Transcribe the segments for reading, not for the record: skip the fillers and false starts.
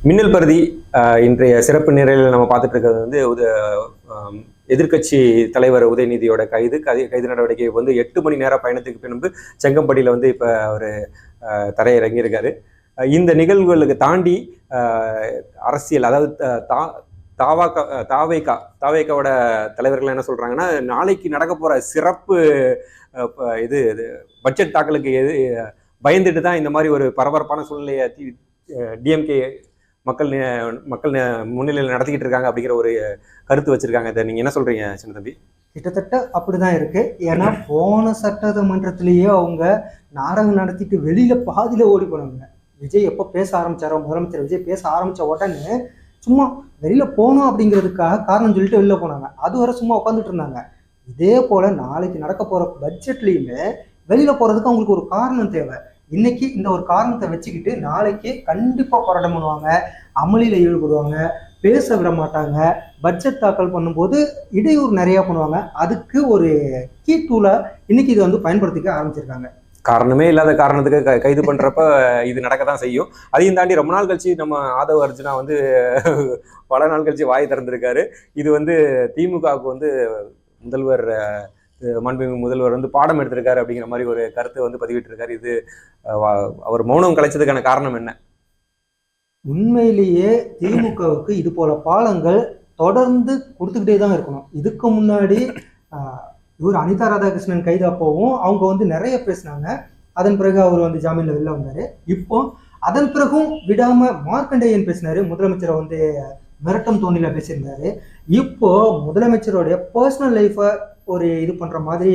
மின்னல் பருதி இன்றைய சிறப்பு நிரலில் நம்ம பார்த்துட்டு இருக்கிறது வந்து எதிர்கட்சி தலைவர் உதயநிதியோட கைது நடவடிக்கை வந்து 8 மணி நேர பயணத்துக்கு பின்பு செங்கம்பட்டியில் வந்து இப்போ அவர் தரையிறங்கியிருக்காரு. இந்த நிகழ்வுகளுக்கு தாண்டி அரசியல், அதாவது தாவேகாவோட தலைவர்கள் என்ன சொல்றாங்கன்னா, நாளைக்கு நடக்க போற சிறப்பு இது பட்ஜெட் தாக்கலுக்கு பயந்துட்டு தான் இந்த மாதிரி ஒரு பரபரப்பான சூழ்நிலையை டிஎம்கே மக்கள் முன்னிலையில் நடத்திக்கிட்டு இருக்காங்க அப்படிங்கிற ஒரு கருத்து வச்சிருக்காங்க. இதை நீங்க என்ன சொல்றீங்க சின்ன தம்பி? கிட்டத்தட்ட அப்படிதான் இருக்கு. ஏன்னா போன சட்டமன்றத்திலேயே அவங்க நாடகம் நடத்திட்டு வெளியில பாதியில ஓடி போனாங்க. விஜய் எப்போ பேச ஆரம்பிச்சாரோ, முதலமைச்சர் விஜய் பேச ஆரம்பிச்ச உடனே சும்மா வெளியில போகணும் அப்படிங்கிறதுக்காக காரணம் சொல்லிட்டு வெளியில போனாங்க. அது வரை சும்மா உட்காந்துட்டு இருந்தாங்க. இதே போல நாளைக்கு நடக்க போற பட்ஜெட்லயுமே வெளியில போறதுக்கு அவங்களுக்கு ஒரு காரணம் தேவை. இன்னைக்கு இந்த ஒரு காரணத்தை வச்சுக்கிட்டு நாளைக்கு கண்டிப்பா போராட்டம் பண்ணுவாங்க, அமளியில ஈடுபடுவாங்க, பேச விட மாட்டாங்க. பட்ஜெட் தாக்கல் பண்ணும்போது இடையூறு நிறைய பண்ணுவாங்க. அதுக்கு ஒரு கீ டூலா இன்னைக்கு இது வந்து பயன்படுத்திக்க ஆரம்பிச்சிருக்காங்க. காரணமே இல்லாத காரணத்துக்கு கைது பண்றப்ப இது நடக்க தான் செய்யும். அதையும் தாண்டி ரொம்ப நாள் கழிச்சு நம்ம ஆதவ அர்ஜுனா வந்து பல நாள் கழிச்சு வாய் திறந்திருக்காரு. இது வந்து திமுகவுக்கு வந்து மாண்புமிகு முதல்வர் வந்து பாடம் எடுத்திருக்காரு அப்படிங்கிற மாதிரி ஒரு கருத்தை வந்து பதிவிட்டு இருக்காரு. இது அவர் மௌனம் கலைச்சதுக்கான காரணம் என்ன? உண்மையிலேயே திமுகவுக்கு இது போல பாலங்கள் தொடர்ந்து கொடுத்துக்கிட்டே தான் இருக்கணும். இதுக்கு முன்னாடி இவர் அனிதா ராதாகிருஷ்ணன் கைது அப்போவும் அவங்க வந்து நிறைய பேசினாங்க. அதன் பிறகு அவர் வந்து ஜாமீன்ல வெளில வந்தாரு. இப்போ அதன் பிறகும் விடாம மார்க்கண்டேயன் பேசினாரு, முதலமைச்சரை வந்து மிரட்டும் தோணில பேசியிருந்தாரு. இப்போ முதலமைச்சருடைய பர்சனல் லைஃபை ஒரு இது பண்ற மாதிரி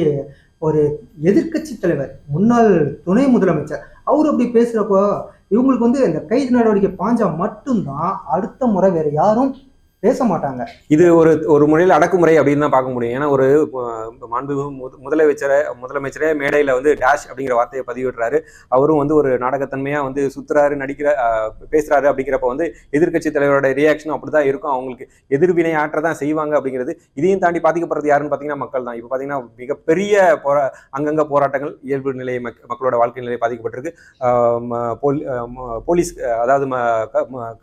ஒரு எதிர்கட்சி தலைவர், முன்னாள் துணை முதலமைச்சர், அவர் அப்படி பேசுறப்போ இவங்களுக்கு வந்து இந்த கைது நடவடிக்கை பாஞ்சா மட்டும்தான் அடுத்த முறை வேற யாரும் பேச மாட்டாங்க. இது ஒரு முறையில் அடக்குமுறை அப்படின்னு தான் பார்க்க முடியும். ஏன்னா ஒரு முதலமைச்சரே மேடையில வந்து டேஷ் அப்படிங்கிற வார்த்தையை பதிவிடுறாரு. அவரும் வந்து ஒரு நாடகத்தன்மையா வந்து சுத்துறாரு, பேசுறாரு. அப்படிங்கிறப்ப வந்து எதிர்கட்சி தலைவரோட ரியாக்ஷனும் அப்படிதான் இருக்கும். அவங்களுக்கு எதிர்வினை ஆற்றதான் செய்வாங்க அப்படிங்கிறது. இதையும் தாண்டி பாதிக்கப்படுறது யாருன்னு பாத்தீங்கன்னா மக்கள் தான். இப்ப பாத்தீங்கன்னா மிகப்பெரிய அங்கங்க போராட்டங்கள், இயல்பு நிலை, மக்களோட வாழ்க்கை நிலை பாதிக்கப்பட்டிருக்கு. போலீஸ், அதாவது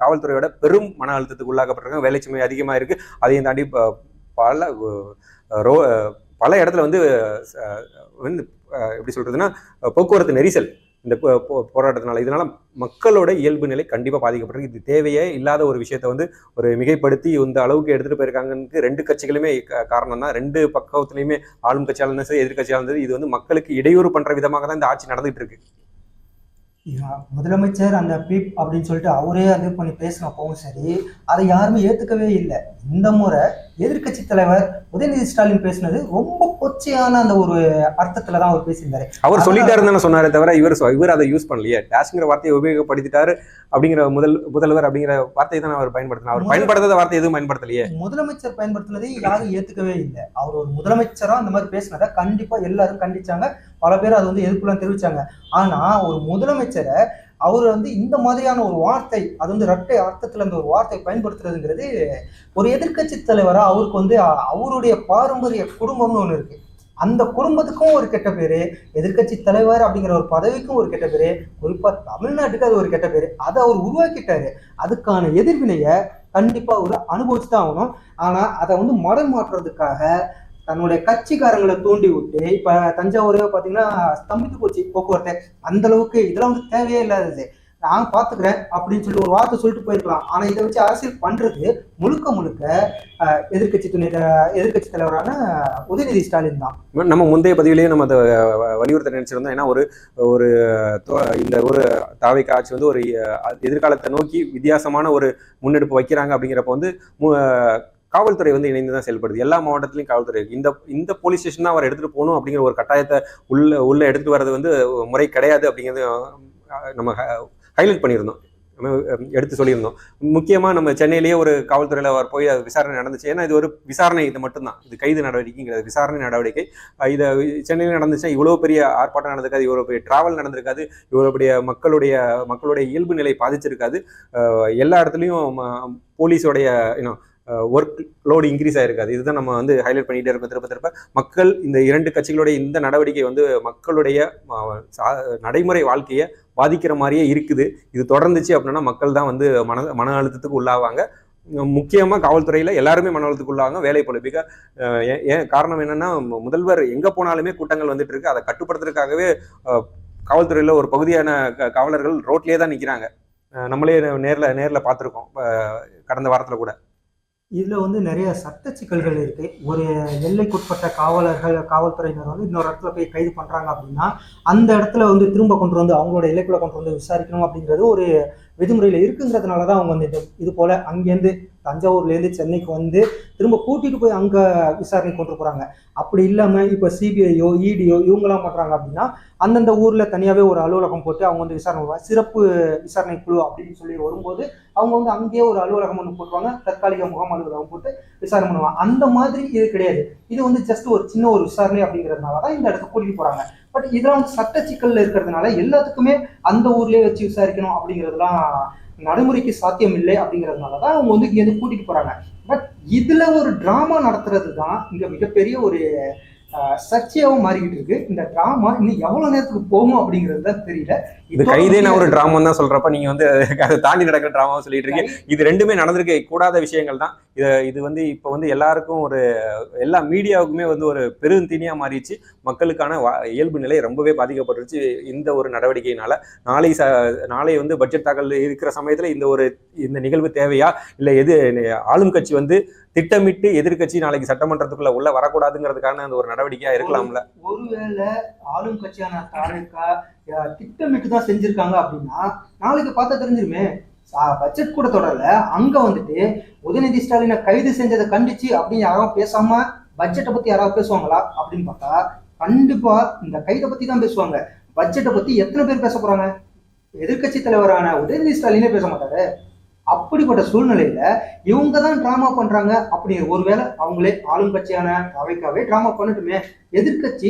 காவல்துறையோட பெரும் மன அழுத்தத்துக்கு உள்ளாக்கப்பட்டிருக்காங்க. வேலை அதிகமா இருக்கு. அதையும் தாண்டி பல இடத்துல வந்து எப்படி சொல்றதுன்னா போக்குவரத்து நெரிசல் இந்த போராட்டத்தினால, இதனால மக்களோட இயல்பு நிலை கண்டிப்பா பாதிக்கப்பட்டிருக்கு. இது தேவையே இல்லாத ஒரு விஷயத்த வந்து ஒரு மிகைப்படுத்தி இந்த அளவுக்கு எடுத்துட்டு போயிருக்காங்கன்னு ரெண்டு கட்சிகளுமே காரணம் தான். ரெண்டு பக்கத்துலயுமே ஆளும் கட்சியாலும் இருந்தாலும் சரி, எதிர்கட்சியாலும் இருந்தது, இது வந்து மக்களுக்கு இடையூறு பண்ற விதமாக தான் இந்த ஆட்சி நடந்துட்டு இருக்கு. முதலமைச்சர் அந்த பீப் அப்படின்னு சொல்லிட்டு அவரே அது பண்ணி பேசினப்பவும் சரி, அதை யாருமே ஏத்துக்கவே இல்லை. இந்த முறை எதிர்கட்சி தலைவர் உதயநிதி ஸ்டாலின் பேசினது ரொம்ப கொச்சையான அந்த ஒரு அர்த்தத்துல தான் அவர் பேசியிருந்தாரு. அவர் சொல்லிட்டாருன்னு சொன்னாரே தவிர இவர் அதை யூஸ் பண்ணலையே. டேஷ்ங்கிற வார்த்தையை உபயோகப்படுத்திட்டாரு அப்படிங்கிற முதல்வர் அப்படிங்கிற வார்த்தையை தான் அவர் பயன்படுத்தினார். அவர் பயன்படுத்தாத வார்த்தை எதுவும் பயன்படுத்தலையே. முதலமைச்சர் பயன்படுத்தினதை யாரும் ஏத்துக்கவே இல்லை. அவர் ஒரு முதலமைச்சரா அந்த மாதிரி பேசினதை கண்டிப்பா எல்லாரும் கண்டிச்சாங்க. பல பேர் அதை வந்து எதிர்ப்புலாம் தெரிவிச்சாங்க. ஆனா ஒரு முதலமைச்சரை அவர் வந்து இந்த மாதிரியான ஒரு வார்த்தை, அது வந்து இரட்டை அர்த்தத்துல இந்த ஒரு வார்த்தை பயன்படுத்துறதுங்கிறது ஒரு எதிர்கட்சி தலைவரா அவருக்கு வந்து அவருடைய பாரம்பரிய குடும்பம்னு ஒண்ணு இருக்கு. அந்த குடும்பத்துக்கும் ஒரு கெட்ட பேரு, எதிர்கட்சி தலைவர் அப்படிங்கிற ஒரு பதவிக்கும் ஒரு கெட்ட பேரு, குறிப்பா தமிழ்நாட்டுக்கு அது ஒரு கெட்ட பேரு. அதை அவர் உருவாக்கிட்டாரு. அதுக்கான எதிர்வினைய கண்டிப்பா அவர் அனுபவிச்சுதான் ஆகணும். ஆனா அதை வந்து மடம் மாற்றுறதுக்காக தன்னுடைய கட்சிக்காரங்களை தூண்டி விட்டு, இப்ப தஞ்சாவூரே பாத்தீங்கன்னா ஸ்தம்பித்து போச்சு போக்குவரத்து. அந்த அளவுக்கு இதெல்லாம் வந்து தேவையே இல்லாதது. நான் பாத்துக்கிறேன் அப்படின்னு சொல்லிட்டு ஒரு வார்த்தை சொல்லிட்டு போயிருக்கலாம். ஆனா இதை வச்சு அரசியல் பண்றது முழுக்க எதிர்கட்சி தலைவரான உதயநிதி ஸ்டாலின் தான். நம்ம முந்தைய பதிவிலேயே நம்ம அதை வலியுறுத்த நினைச்சிருந்தோம். ஏன்னா இந்த ஒரு தாவேகா ஆட்சி வந்து ஒரு எதிர்காலத்தை நோக்கி வித்தியாசமான ஒரு முன்னெடுப்பு வைக்கிறாங்க. அப்படிங்கிறப்ப வந்து காவல்துறை வந்து இணைந்து தான் செயல்படுது. எல்லா மாவட்டத்திலையும் காவல்துறை இந்த போலீஸ் ஸ்டேஷன் தான் அவர் எடுத்துட்டு போகணும் அப்படிங்கிற ஒரு கட்டாயத்தை உள்ள எடுத்துட்டு வர்றது வந்து முறை கிடையாது அப்படிங்கிறது நம்ம ஹைலைட் பண்ணியிருந்தோம், எடுத்து சொல்லியிருந்தோம். முக்கியமா நம்ம சென்னையிலேயே ஒரு காவல்துறையில அவர் போய் விசாரணை நடந்துச்சு. ஏன்னா இது ஒரு விசாரணை, இது மட்டும்தான், இது கைது நடவடிக்கைங்கிறது விசாரணை நடவடிக்கை. இதை சென்னையில் நடந்துச்சா இவ்வளவு பெரிய ஆர்ப்பாட்டம் நடந்திருக்காது, இவ்வளவு பெரிய டிராவல் நடந்திருக்காது, இவ்வளவு பெரிய மக்களுடைய இயல்பு நிலை பாதிச்சிருக்காது. எல்லா இடத்துலையும் போலீஸோடைய ஒர்க் லோடு இன்க்ரீஸ் ஆயிருக்காது. இதுதான் நம்ம வந்து ஹைலைட் பண்ணிகிட்டே இருக்கோம் திருப்ப திருப்ப. மக்கள் இந்த 2 கட்சிகளுடைய இந்த நடவடிக்கை வந்து மக்களுடைய நடைமுறை வாழ்க்கையை பாதிக்கிற மாதிரியே இருக்குது. இது தொடர்ந்துச்சு அப்படின்னா மக்கள் தான் வந்து மன அழுத்தத்துக்கு உள்ளாவாங்க. முக்கியமாக காவல்துறையில் எல்லாருமே மன அழுத்தத்துக்கு உள்ளாவாங்க. வேலை பொழுப்பிக்க ஏன் காரணம் என்னன்னா, முதல்வர் எங்கே போனாலுமே கூட்டங்கள் வந்துட்டு இருக்கு. அதை கட்டுப்படுத்துறதுக்காகவே காவல்துறையில் ஒரு பகுதியான காவலர்கள் ரோட்லேயே தான் நிற்கிறாங்க. நம்மளே நேரில் பார்த்துருக்கோம் கடந்த வாரத்தில் கூட. இதுல வந்து நிறைய சட்ட சிக்கல்கள் இருக்கு. ஒரு எல்லைக்குட்பட்ட காவல்துறையினர் வந்து இன்னொரு இடத்துல போய் கைது பண்றாங்க அப்படின்னா அந்த இடத்துல வந்து திரும்ப கொண்டு வந்து அவங்களோட எல்லைக்குள்ள கொண்டு வந்து விசாரிக்கணும் அப்படிங்கிறது ஒரு விதிமுறையில் இருக்குங்கிறதுனால தான் அவங்க வந்து இது போல அங்கேருந்து தஞ்சாவூர்லேருந்து சென்னைக்கு வந்து திரும்ப கூட்டிட்டு போய் அங்கே விசாரணை கொண்டு போகிறாங்க. அப்படி இல்லாமல் இப்போ சிபிஐயோ இடியோ இவங்கெல்லாம் பண்ணுறாங்க அப்படின்னா அந்தந்த ஊரில் தனியாகவே ஒரு அலுவலகம் போட்டு அவங்க வந்து விசாரணை பண்ணுவாங்க. சிறப்பு விசாரணை குழு அப்படின்னு சொல்லி வரும்போது அவங்க வந்து அங்கேயே ஒரு அலுவலகம் ஒன்று போட்டுருவாங்க, தற்காலிக முகாம் அலுவலகம் போட்டு விசாரணை பண்ணுவாங்க. அந்த மாதிரி இது கிடையாது. இது வந்து ஜஸ்ட் ஒரு சின்ன ஒரு விசாரணை அப்படிங்கிறதுனால தான் இந்த இடத்துக்கு கூட்டிட்டு போகிறாங்க. பட் இதெல்லாம் வந்து சட்ட சிக்கல்ல இருக்கிறதுனால எல்லாத்துக்குமே அந்த ஊர்லயே வச்சு விசாரிக்கணும் அப்படிங்கிறதுலாம் நடைமுறைக்கு சாத்தியம் இல்லை. அப்படிங்கிறதுனாலதான் அவங்க வந்து இங்கேருந்து கூட்டிட்டு போறாங்க. பட் இதுல ஒரு டிராமா நடத்துறது தான் இங்க மிகப்பெரிய ஒரு சர்ச்சையாவும் மாறிக்கிட்டு இருக்கு. இந்த டிராமா இன்னும் எவ்வளவு நேரத்துக்கு போகும் அப்படிங்கிறது தான் தெரியல. இது கைதே நான் ஒரு டிராமா தான் சொல்றப்ப நீங்க வந்து அதை தாண்டி நடக்கிற டிராமாவும் சொல்லிட்டு இருக்கீங்க. இது ரெண்டுமே நடந்திருக்க கூடாத விஷயங்கள் தான். இது வந்து இப்போ வந்து எல்லாருக்கும் எல்லா மீடியாவுக்குமே வந்து ஒரு பெருந்தீனியா மாறிடுச்சு. மக்களுக்கான இயல்பு நிலை ரொம்பவே பாதிக்கப்பட்டுருச்சு இந்த ஒரு நடவடிக்கையினால. நாளை வந்து பட்ஜெட் தாக்கல் இருக்கிற சமயத்துல இந்த நிகழ்வு தேவையா, இல்லை ஆளும் கட்சி வந்து திட்டமிட்டு எதிர்கட்சி நாளைக்கு சட்டமன்றத்துக்குள்ள உள்ள வரக்கூடாதுங்கிறதுக்கான அந்த ஒரு நடவடிக்கையா இருக்கலாம்ல? ஒருவேளை ஆளும் கட்சியான தாவேகா திட்டமிட்டு தான் செஞ்சிருக்காங்க அப்படின்னா நாளைக்கு பார்த்தா தெரிஞ்சிருமே. பட்ஜெட் கூட தொடரல, அங்க வந்துட்டு உதயநிதி ஸ்டாலினை கைது செஞ்சதை கண்டிச்சு அப்படின்னு யாராவது பேசாம பட்ஜெட்டை பத்தி யாராவது பேசுவாங்களா அப்படின்னு பார்த்தா கண்டிப்பா இந்த கைதை பத்தி தான் பேசுவாங்க. பட்ஜெட்டை பத்தி எத்தனை பேர் பேச போறாங்க? எதிர்கட்சி தலைவரான உதயநிதி ஸ்டாலினே பேச மாட்டாரு. அப்படிப்பட்ட சூழ்நிலையில இவங்க தான் டிராமா பண்றாங்க. அப்படி ஒருவேளை அவங்களே ஆளும் கட்சியான தாவேகாவே டிராமா பண்ணட்டுமே.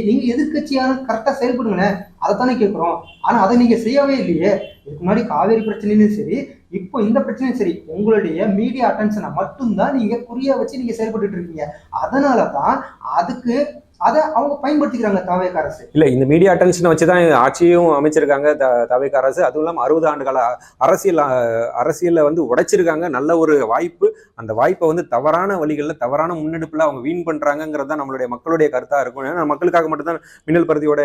நீங்க எதிர்கட்சியான கரெக்டா செயல்படுங்களேன், அதைத்தானே கேட்கிறோம். ஆனா அதை நீங்க செய்யவே இல்லையே. இதுக்கு முன்னாடி காவேரி பிரச்சனையும் சரி, இப்போ இந்த பிரச்சனையும் சரி, உங்களுடைய மீடியா அட்டென்ஷனை மட்டும்தான் நீங்க குறியா வச்சு நீங்க செயல்பட்டு இருக்கீங்க. அதனாலதான் அதை அவங்க பயன்படுத்திக்கிறாங்க தாவேகா அரசு. இல்ல, இந்த மீடியா அட்டென்ஷனை வச்சுதான் ஆட்சியும் அமைச்சிருக்காங்க தாவேகா அரசு. அதுவும் இல்லாம 60 ஆண்டுகால அரசியல்ல வந்து உடைச்சிருக்காங்க நல்ல ஒரு வாய்ப்பு. அந்த வாய்ப்பை வந்து தவறான வழிகளில் தவறான முன்னெடுப்புல அவங்க வீண் பண்றாங்கிறது தான் நம்மளுடைய மக்களுடைய கருத்தா இருக்கும். ஏன்னா மக்களுக்காக மட்டும்தான் மின்னல் பருத்தியோட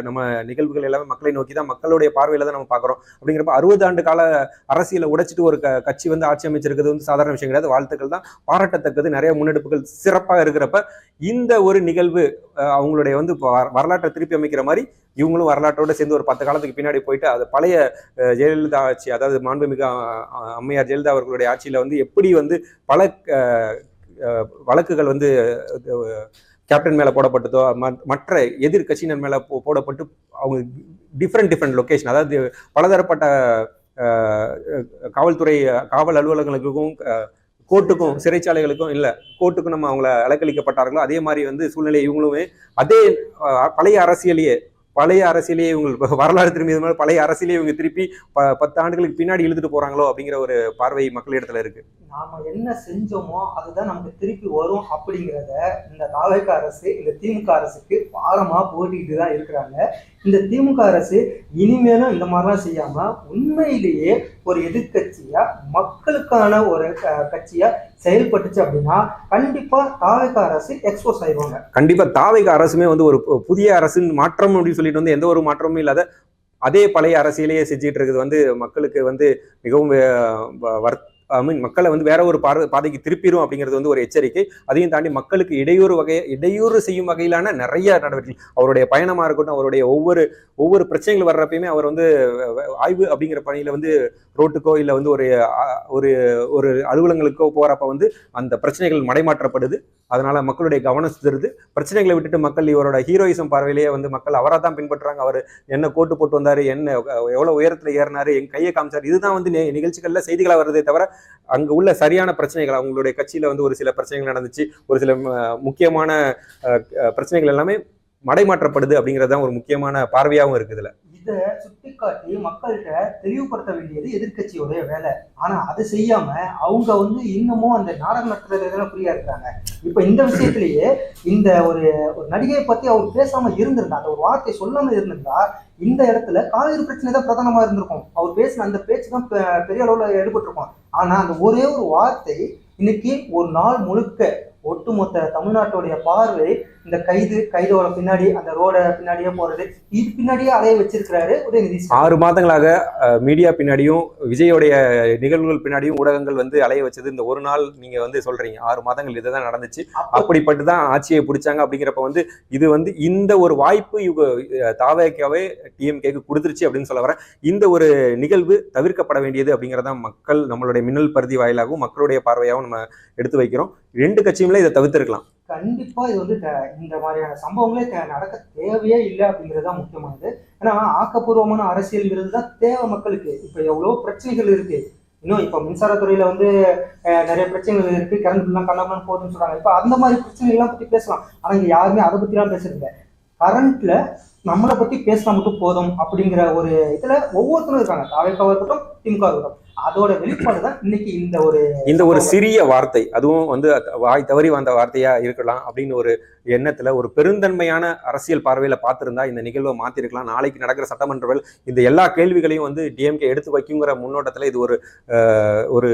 நம்ம நிகழ்வுகள் எல்லாமே மக்களை நோக்கி தான், மக்களுடைய பார்வையில தான் நம்ம பாக்குறோம். அப்படிங்கிறப்ப 60 ஆண்டு கால அரசியலை உடைச்சிட்டு ஒரு கட்சி வந்து ஆட்சி அமைச்சிருக்கிறது வந்து சாதாரண விஷயம் கிடையாது. வாழ்த்துக்கள் தான், பாராட்டத்தக்கது. நிறைய முன்னெடுப்புகள் சிறப்பாக இருக்கிறப்ப இந்த ஒரு நிகழ்வு அவங்களுடைய வந்து வரலாற்றை திருப்பி அமைக்கிற மாதிரி இவங்களும் வரலாற்றோட சேர்ந்து ஒரு 10 காலத்துக்கு பின்னாடி போயிட்டு அது பழைய ஜெயலலிதா ஆட்சி, அதாவது மாண்புமிகு அம்மையார் ஜெயலலிதா அவர்களுடைய ஆட்சியில வந்து எப்படி வந்து பல வழக்குகள் வந்து கேப்டன் மேல போடப்பட்டதோ, மற்ற எதிர்கட்சியினர் மேல போடப்பட்டு அவங்க டிஃப்ரெண்ட் லொகேஷன், அதாவது பலதரப்பட்ட காவல்துறை காவல் அலுவலகங்களுக்கும் கோர்ட்டுக்கும் சிறைச்சாலைகளுக்கும் இல்லை கோர்ட்டுக்கும் நம்ம அவங்கள அலக்களிக்கப்பட்டார்களோ அதே மாதிரி வந்து சூழ்நிலை இவங்களுமே அதே பழைய அரசியலையே இவங்க வரலாறு திரும்பி பழைய அரசியலையே இவங்க திருப்பி 10 ஆண்டுகளுக்கு பின்னாடி இழுத்துட்டு போறாங்களோ அப்படிங்கிற ஒரு பார்வை மக்களிடத்துல இருக்கு. நாம என்ன செஞ்சோமோ அதுதான் நமக்கு திருப்பி வரும் அப்படிங்கிறத இந்த தாவேகா அரசு இந்த திமுக அரசுக்கு பாரமா போட்டிக்கிட்டு தான் இருக்கிறாங்க. இந்த திமுக அரசு இனிமேலும் இந்த மாதிரிலாம் செய்யாம உண்மையிலேயே ஒரு எதிர்கட்சியா மக்களுக்கான ஒரு கட்சியா செயல்பட்டுச்சு அப்படின்னா கண்டிப்பா தாவேகா அரசு எக்ஸ்போஸ் ஆயிடுவாங்க. கண்டிப்பா தாவேகா அரசுமே வந்து ஒரு புதிய அரசின் மாற்றம் அப்படின்னு சொல்லிட்டு வந்து எந்த ஒரு மாற்றமும் இல்லாத அதே பழைய அரசியலையே செஞ்சுட்டு இருக்குது வந்து மக்களுக்கு வந்து மிகவும் மக்களை வந்து வேற ஒரு பாதைக்கு திருப்பிடும் அப்படிங்கிறது வந்து ஒரு எச்சரிக்கை. அதையும் தாண்டி மக்களுக்கு இடையூறு செய்யும் வகையிலான நிறைய நடவடிக்கை, அவருடைய பயணமா இருக்கட்டும், அவருடைய ஒவ்வொரு பிரச்சனைகள் வர்றப்பயுமே அவர் வந்து ஆய்வு அப்படிங்கிற பணியில வந்து ரோட்டுக்கோ இல்லை வந்து ஒரு அலுவலகங்களுக்கோ போறப்ப வந்து அந்த பிரச்சனைகள் மடைமாற்றப்படுது. அதனால மக்களுடைய கவனம் சிதறுது. பிரச்சனைகளை விட்டுட்டு மக்கள் இவரோட ஹீரோயிசம் பார்வையிலேயே வந்து மக்கள் அவரை தான் பின்பற்றுறாங்க. அவர் என்ன கோட்டு போட்டு வந்தாரு, என்ன எவ்வளவு உயரத்துல ஏறினாரு, என் கையை காமிச்சாரு, இதுதான் வந்து நிகழ்ச்சிகள்ல செய்திகளா வருதே தவிர அங்க உள்ள சரியான பிரச்சனைகள், அவங்களுடைய கட்சியில வந்து ஒரு சில பிரச்சனைகள் நடந்துச்சு, ஒரு சில முக்கியமான பிரச்சனைகள் எல்லாமே மடைமாற்றப்படுது அப்படிங்கிறது தான் ஒரு முக்கியமான பார்வையாகவும் இருக்குதுல. இதை சுட்டிக்காட்டி மக்கள்கிட்ட தெளிவுபடுத்த வேண்டியது எதிர்க்கட்சியோடைய வேலை. ஆனா அதை செய்யாம அவங்க வந்து இன்னமும் அந்த நாடகம் நடத்துறதுல புரியா இருக்கிறாங்க. இப்ப இந்த விஷயத்திலேயே இந்த ஒரு நடிகையை பத்தி அவர் பேசாம இருந்திருந்தா, அந்த ஒரு வார்த்தை சொல்லாம இருந்திருந்தா, இந்த இடத்துல காவிரி பிரச்சனை தான் பிரதானமா இருந்திருக்கும். அவர் பேசின அந்த பேச்சு தான் பெரிய அளவுல எடுபட்டிருக்கும். ஆனா அந்த ஒரே ஒரு வார்த்தை இன்னைக்கு ஒரு நாள் முழுக்க ஒட்டுமொத்த தமிழ்நாட்டுடைய பார்வை இந்த கைதோட பின்னாடி, அந்த ரோட பின்னாடியே போறது, இது பின்னாடியே அலைய வச்சிருக்கிறாரு உதயநிதி. 6 மாதங்களாக மீடியா பின்னாடியும் விஜயோடைய நிகழ்வுகள் பின்னாடியும் ஊடகங்கள் வந்து அலைய வச்சது இந்த ஒரு நாள் நீங்க வந்து சொல்றீங்க. 6 மாதங்கள் இதுதான் நடந்துச்சு, அப்படிப்பட்டு தான் ஆட்சியை பிடிச்சாங்க. அப்படிங்கிறப்ப வந்து இது வந்து இந்த ஒரு வாய்ப்பு இவங்க தாவேக்காவே டிஎம்கேக்கு கொடுத்துருச்சு அப்படின்னு சொல்ல வர, இந்த ஒரு நிகழ்வு தவிர்க்கப்பட வேண்டியது அப்படிங்கிறதான் மக்கள் நம்மளுடைய மின்னல் பருதி வாயிலாகவும் மக்களுடைய பார்வையாகவும் நம்ம எடுத்து வைக்கிறோம். 2 கட்சியுமே இதை தவிர்த்திருக்கலாம். கண்டிப்பா இது வந்து இந்த மாதிரியான சம்பவங்களே நடக்க தேவையே இல்லை அப்படிங்கிறது தான் முக்கியமானது. ஏன்னா ஆக்கப்பூர்வமான அரசியல்ங்கிறது தான் தேவை மக்களுக்கு. இப்ப எவ்வளவு பிரச்சனைகள் இருக்கு. இன்னும் இப்ப மின்சாரத்துறையில வந்து நிறைய பிரச்சனைகள் இருக்கு, கரண்ட் பில்லாம் கண்ணாமன்னு போகுதுன்னு சொல்றாங்க. இப்ப அந்த மாதிரி பிரச்சனைகள் எல்லாம் பத்தி பேசலாம். ஆனா இங்க யாருமே அதை பத்தி எல்லாம் பேசுறது. கரண்ட்ல நம்மளை பத்தி பேசினா மட்டும் போதும் அப்படிங்கிற ஒரு இதுல ஒவ்வொருத்தரும் இருக்காங்க. தாவேக்காவா இருக்கட்டும், திமுக இருக்கட்டும். அதோட வெளிப்பாடு தான் இன்னைக்கு இந்த ஒரு சிறிய வார்த்தை, அதுவும் வந்து வாய் தவறி வந்த வார்த்தையா இருக்கலாம் அப்படின்னு ஒரு எண்ணத்துல ஒரு பெருந்தன்மையான அரசியல் பார்வையில பார்த்திருந்தா இந்த நிகழ்வை மாத்திருக்கலாம். நாளைக்கு நடக்கிற சட்டமன்றங்கள் இந்த எல்லா கேள்விகளையும் வந்து டிஎம்கே எடுத்து வைக்குங்கிற முன்னோட்டத்துல இது ஒரு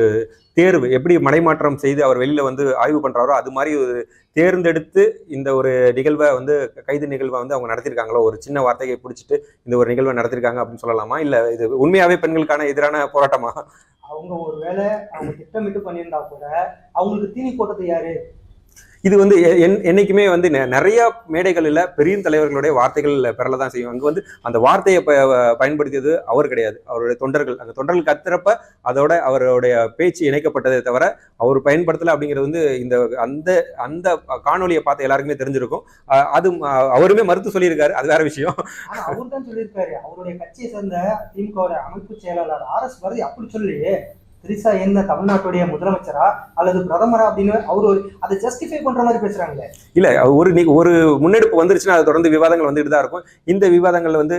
தேர்வு, எப்படி மடைமாற்றம் செய்து அவர் வெளியில வந்து ஆய்வு பண்றாரோ அது மாதிரி ஒரு தேர்ந்தெடுத்து இந்த ஒரு நிகழ்வை வந்து கைது நிகழ்வை வந்து அவங்க நடத்திருக்காங்களோ, ஒரு சின்ன வார்த்தையை பிடிச்சிட்டு இந்த ஒரு நிகழ்வை நடத்திருக்காங்க அப்படின்னு சொல்லலாமா? இல்ல இது உண்மையாவே பெண்களுக்கான எதிரான போராட்டமா? அவங்க ஒருவேளை அவங்க திட்டமிட்டு பண்ணியிருந்தா கூட அவங்களுக்கு தீனி போட்டது யாரு? இது வந்து என்னைக்குமே வந்து நிறைய மேடைகளில் பெரிய தலைவர்களுடைய வார்த்தைகள் பெறலதான் செய்யும். அங்கே வந்து அந்த வார்த்தையை பயன்படுத்தியது அவர் கிடையாது, அவருடைய தொண்டர்கள். அந்த தொண்டர்கள் கத்துறப்ப அதோட அவருடைய பேச்சு இணைக்கப்பட்டதை தவிர அவர் பயன்படுத்தலை அப்படிங்கிறது வந்து இந்த அந்த அந்த காணொலியை பார்த்து எல்லாருக்குமே தெரிஞ்சிருக்கும். அது அவருமே மறுத்து சொல்லியிருக்காரு, அது வேற விஷயம். அவர் தான் சொல்லியிருக்காரு. அவருடைய கட்சியை சேர்ந்த திமுக அமைப்பு செயலாளர் RS பாரதி அப்படி சொல்லி திரிசா என்ன தமிழ்நாட்டுடைய முதலமைச்சரா அல்லது பிரதமரா அப்படின்னு அவரு அதை ஜஸ்டிஃபை பண்ற மாதிரி பேசுறாங்களே. இல்ல ஒரு முன்னெடுப்பு வந்துருச்சுன்னா அது தொடர்ந்து விவாதங்கள் வந்துட்டு தான் இருக்கும். இந்த விவாதங்கள் வந்து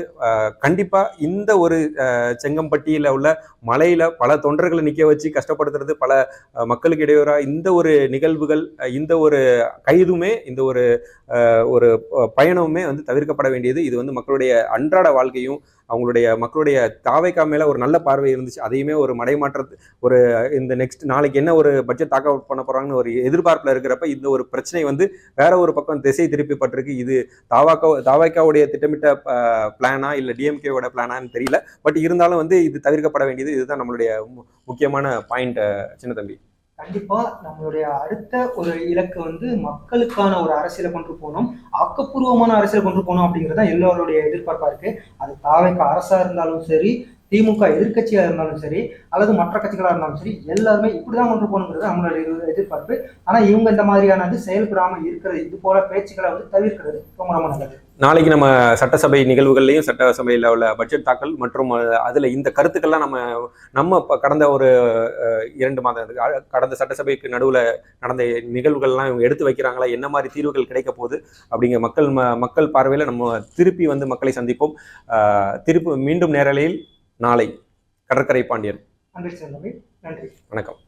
கண்டிப்பா இந்த ஒரு செங்கம்பட்டியில உள்ள மலையில பல தொண்டர்களை நிக்க வச்சு கஷ்டப்படுத்துறது, பல மக்களுக்கு இடையூறா இந்த ஒரு நிகழ்வுகள், இந்த ஒரு கைதுமே, இந்த ஒரு பயணமுமே வந்து தவிர்க்கப்பட வேண்டியது. இது வந்து மக்களுடைய அன்றாட வாழ்க்கையும் அவங்களுடைய மக்களுடைய தாவேக்கா மேல ஒரு நல்ல பார்வை இருந்துச்சு, அதையுமே ஒரு மடைமாற்றத்து ஒரு இந்த நெக்ஸ்ட் நாளைக்கு என்ன ஒரு பட்ஜெட் தாக்கல் பண்ண போறாங்கன்னு ஒரு எதிர்பார்ப்புல இருக்கிறப்ப இந்த ஒரு பிரச்சனை வந்து வேற ஒரு பக்கம் திசை திருப்பிப்பட்டிருக்கு. இது தாவேக்காவுடைய திட்டமிட்ட பிளானா இல்ல டிஎம்கேவோட பிளானான்னு தெரியல. பட் இருந்தாலும் வந்து இது தவிர்க்கப்பட வேண்டியது. இதுதான் நம்மளுடைய முக்கியமான பாயிண்ட் சின்ன தம்பி. கண்டிப்பா நம்மளுடைய அடுத்த ஒரு இலக்கு வந்து மக்களுக்கான ஒரு அரசியலை கொண்டு போகணும், ஆக்கப்பூர்வமான அரசியல் கொண்டு போகணும் அப்படிங்கிறத எல்லாருடைய எதிர்பார்ப்பா இருக்கு. அது தாவேக்கா அரசா இருந்தாலும் சரி, திமுக எதிர்கட்சியா இருந்தாலும் சரி, அல்லது மற்ற கட்சிகளா இருந்தாலும் சரி, எல்லாருமே இப்படிதான் கொண்டு போகணுங்கிறது நம்மளுடைய எதிர்பார்ப்பு. ஆனா இவங்க இந்த மாதிரியானது செயல்படாம இருக்கிறது, இது போல பேச்சுக்களை வந்து தவிர்க்கிறது ரொம்ப ரொம்ப நல்லது. நாளைக்கு நம்ம சட்டசபை நிகழ்வுகள்லையும் சட்டசபையில் உள்ள பட்ஜெட் தாக்கல் மற்றும் அதுல இந்த கருத்துக்கள்லாம் நம்ம கடந்த ஒரு 2 மாதம் கடந்த சட்டசபைக்கு நடுவில் நடந்த நிகழ்வுகள்லாம் இவங்க எடுத்து வைக்கிறாங்களா, என்ன மாதிரி தீர்வுகள் கிடைக்க போகுது அப்படிங்கிற மக்கள் பார்வையில் நம்ம திருப்பி வந்து மக்களை சந்திப்போம். மீண்டும் நேரலையில் நாளை. கடற்கரை பாண்டியன். நன்றி. வணக்கம்.